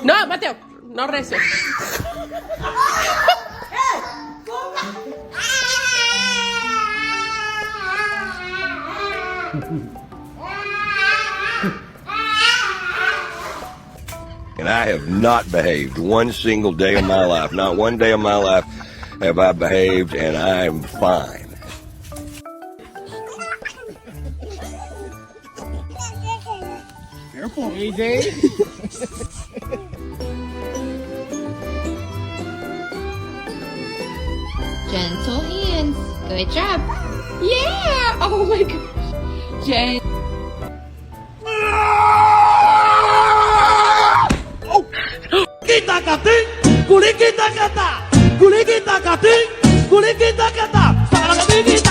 No, Mateo, no recio. And I have not behaved one single day of my life. Not one day of my life have I behaved, and I am fine. Careful, AJ. Gentle hands. Good job. Yeah! Oh my gosh. Jen. Kita kating, kulit kita kata, kulit kita kating, kulit kita kata, salah kating kita.